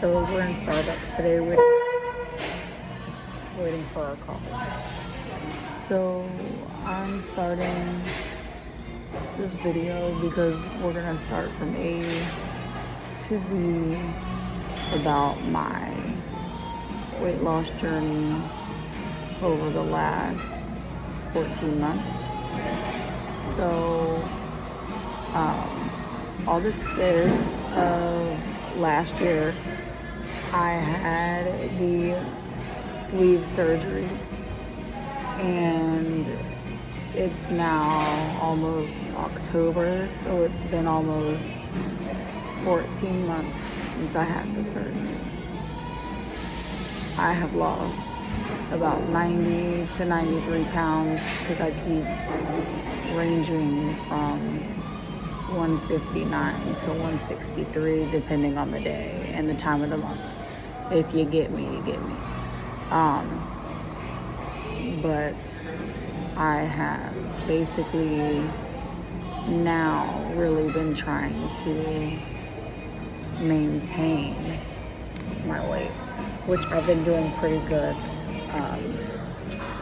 So we're in Starbucks today waiting for our coffee. So I'm starting this video because we're gonna start from A to Z about my weight loss journey over the last 14 months. So August 5th of last year, I had the sleeve surgery, and it's now almost October, so it's been almost 14 months since I had the surgery. I have lost about 90 to 93 pounds because I keep ranging from 159 to 163 depending on the day and the time of the month. If you get me, you get me. But I have basically now really been trying to maintain my weight, which I've been doing pretty good.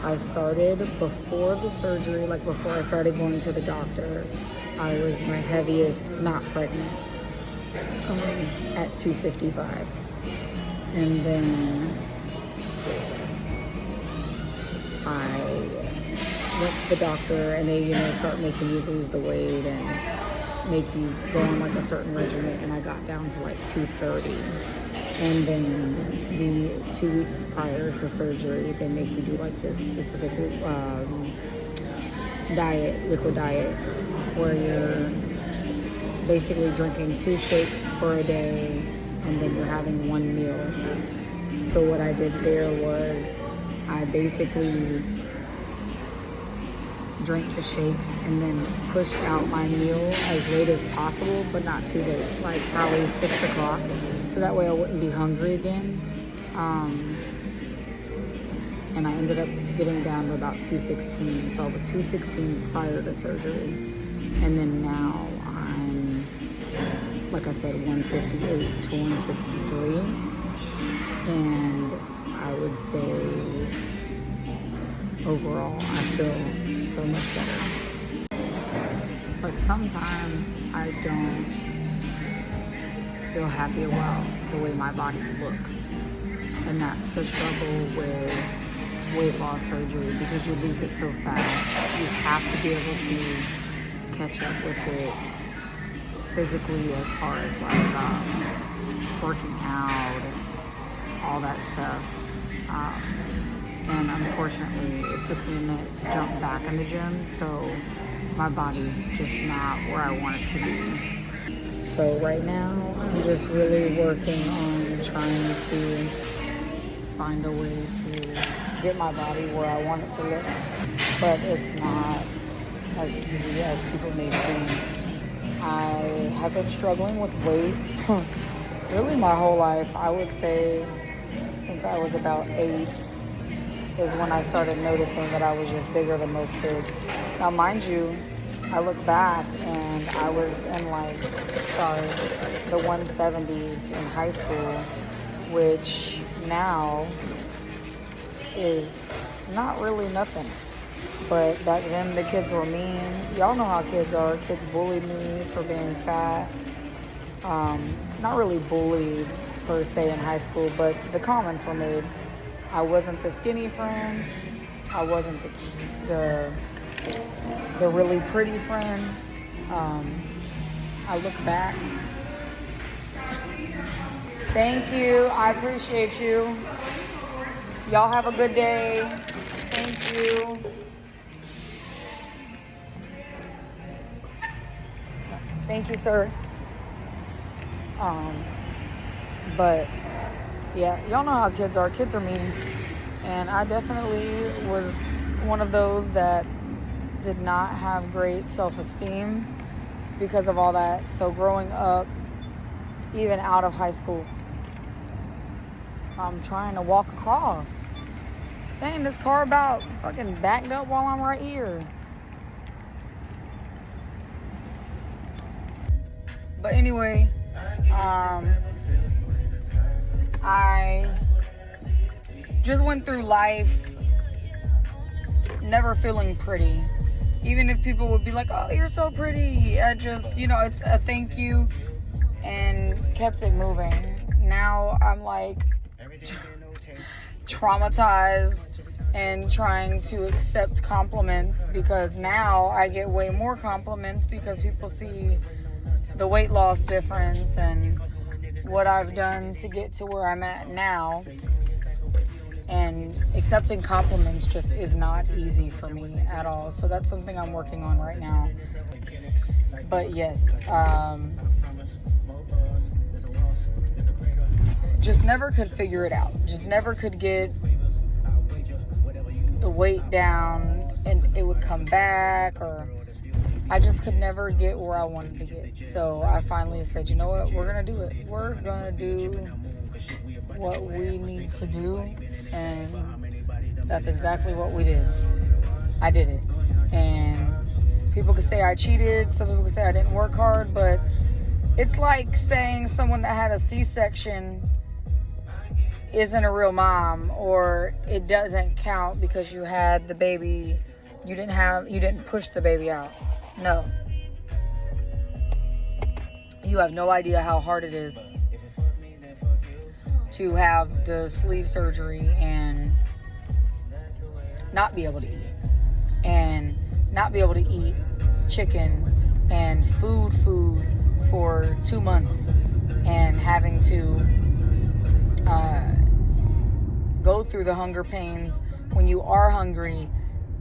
I started before the surgery, like before I started going to the doctor, I was my heaviest, not pregnant, at 255. And then I went to the doctor, and they, start making you lose the weight and make you go on like a certain regimen, and I got down to like 230. And then the 2 weeks prior to surgery, they make you do like this specific liquid diet, where you're basically drinking 2 shakes for a day, and then you're having 1 meal. So what I did there was I basically drank the shakes and then pushed out my meal as late as possible, but not too late, like probably 6 o'clock, so that way I wouldn't be hungry again. And I ended up getting down to about 216, so I was 216 prior to surgery, and then now I'm, like I said, 158 to 163, and I would say overall I feel so much better. But sometimes I don't feel happy about the way my body looks, and that's the struggle with weight loss surgery, because you lose it so fast. You have to be able to catch up with it physically, as far as like working out and all that stuff. And unfortunately, it took me a minute to jump back in the gym, so my body's just not where I want it to be. So right now, I'm just really working on trying to find a way to get my body where I want it to look, but it's not as easy as people may think. I have been struggling with weight really my whole life. I would say since I was about 8 is when I started noticing that I was just bigger than most kids. Now, mind you, I look back and I was in the 170s in high school, which now is not really nothing. But back then the kids were mean. Y'all know how kids are. Kids bullied me for being fat. Not really bullied per se in high school, but the comments were made. I wasn't the skinny friend. I wasn't the really pretty friend. I look back. Thank you. I appreciate you. Y'all have a good day. Thank you. Thank you, sir. But yeah, y'all know how kids are. Kids are mean. And I definitely was one of those that did not have great self-esteem because of all that. So growing up, even out of high school, I'm trying to walk across. Dang, this car about fucking backed up while I'm right here. But anyway, just went through life never feeling pretty. Even if people would be like, oh, you're so pretty, I just, you know, it's a thank you, and kept it moving. Now I'm like traumatized and trying to accept compliments, because now I get way more compliments because people see the weight loss difference and what I've done to get to where I'm at now. And accepting compliments just is not easy for me at all. So that's something I'm working on right now. But yes, just never could figure it out. Just never could get the weight down and it would come back, or I just could never get where I wanted to get. So I finally said, you know what, we're gonna do it. We're gonna do what we need to do, and that's exactly what we did. I did it. And people could say I cheated, some people could say I didn't work hard, but it's like saying someone that had a C-section isn't a real mom, or it doesn't count because you had the baby, you didn't push the baby out. No. You have no idea how hard it is to have the sleeve surgery and not be able to eat, and not be able to eat chicken and food for 2 months, and having to go through the hunger pains when you are hungry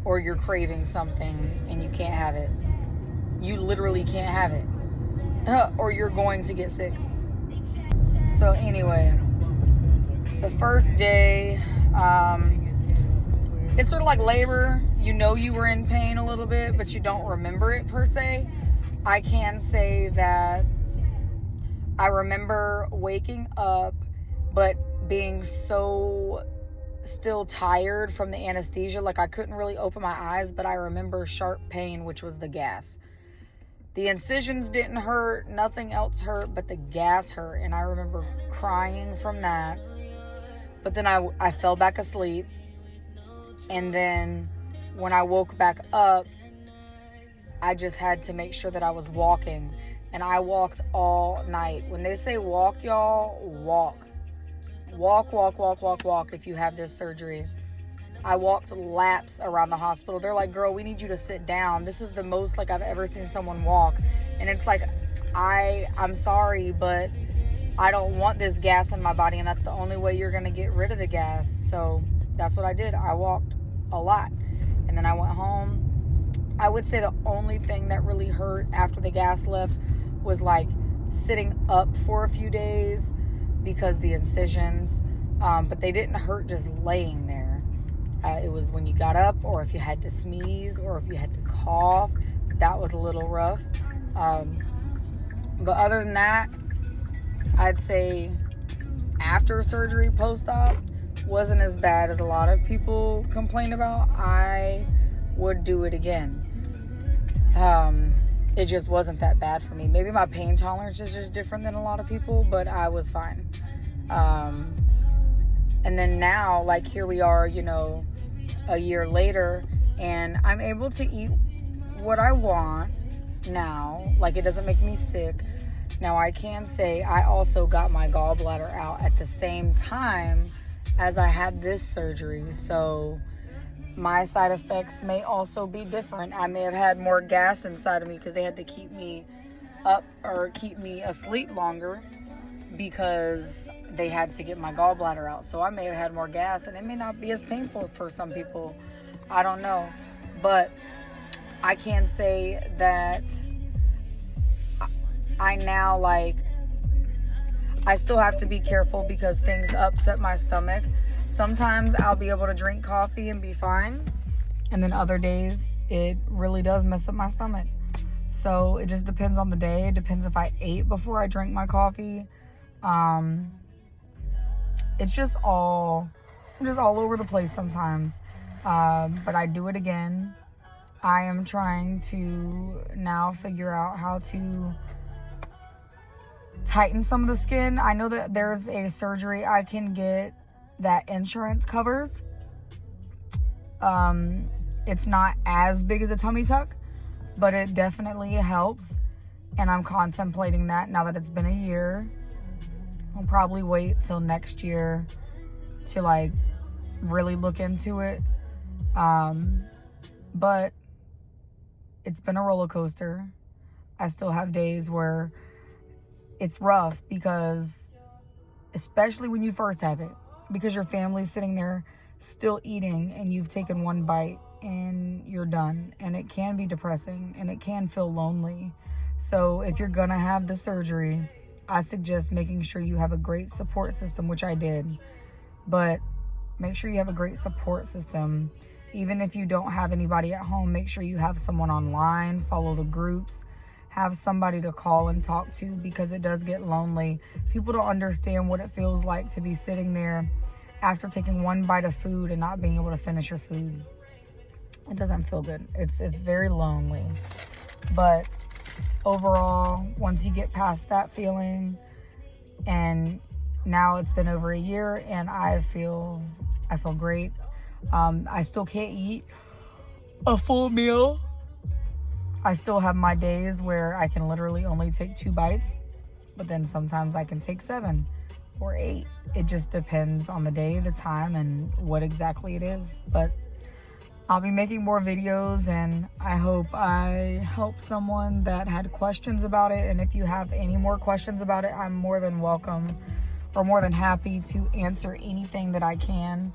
or you're craving something and you can't have it. You literally can't have it, or you're going to get sick. So anyway, the first day, it's sort of like labor. You know you were in pain a little bit, but you don't remember it per se. I can say that I remember waking up, but being so still tired from the anesthesia. Like I couldn't really open my eyes, but I remember sharp pain, which was the gas. The incisions didn't hurt, nothing else hurt, but the gas hurt. And I remember crying from that. But then I fell back asleep. And then when I woke back up, I just had to make sure that I was walking. And I walked all night. When they say walk, y'all, walk. Walk if you have this surgery. I walked laps around the hospital. They're like, girl, we need you to sit down. This is the most like I've ever seen someone walk. And it's like, I'm sorry, but I don't want this gas in my body, and that's the only way you're gonna get rid of the gas. So that's what I did. I walked a lot. And then I went home. I would say the only thing that really hurt after the gas left was like sitting up for a few days because the incisions, but they didn't hurt just laying there. It was when you got up, or if you had to sneeze, or if you had to cough. That was a little rough. But other than that, I'd say after surgery, post-op, wasn't as bad as a lot of people complain about. I would do it again. It just wasn't that bad for me. Maybe my pain tolerance is just different than a lot of people, but I was fine. And then now, like, here we are, you know, a year later, and I'm able to eat what I want now. Like, it doesn't make me sick. Now, I can say I also got my gallbladder out at the same time as I had this surgery. So my side effects may also be different. I may have had more gas inside of me because they had to keep me up or keep me asleep longer because they had to get my gallbladder out. So I may have had more gas, and it may not be as painful for some people. I don't know. But I can say that I now, like, I still have to be careful because things upset my stomach. Sometimes I'll be able to drink coffee and be fine. And then other days, it really does mess up my stomach. So it just depends on the day. It depends if I ate before I drank my coffee. It's just all over the place sometimes. But I do it again. I am trying to now figure out how to tighten some of the skin. I know that there's a surgery I can get that insurance covers. It's not as big as a tummy tuck, but it definitely helps. And I'm contemplating that now that it's been a year. I'll probably wait till next year to like really look into it. But it's been a roller coaster. I still have days where it's rough because, especially when you first have it, because your family's sitting there still eating and you've taken one bite and you're done, and it can be depressing and it can feel lonely. So if you're gonna have the surgery, I suggest making sure you have a great support system, which I did, but make sure you have a great support system. Even if you don't have anybody at home, make sure you have someone online, follow the groups, have somebody to call and talk to, because it does get lonely. People don't understand what it feels like to be sitting there after taking one bite of food and not being able to finish your food. It doesn't feel good. It's very lonely. But overall, once you get past that feeling, and now it's been over a year and I feel great. I still can't eat a full meal. I still have my days where I can literally only take 2 bites, but then sometimes I can take 7 or 8. It just depends on the day, the time, and what exactly it is. But I'll be making more videos, and I hope I helped someone that had questions about it. And if you have any more questions about it, I'm more than welcome or more than happy to answer anything that I can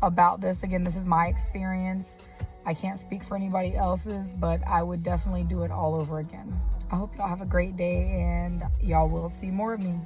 about this. Again, this is my experience. I can't speak for anybody else's, but I would definitely do it all over again. I hope y'all have a great day, and y'all will see more of me.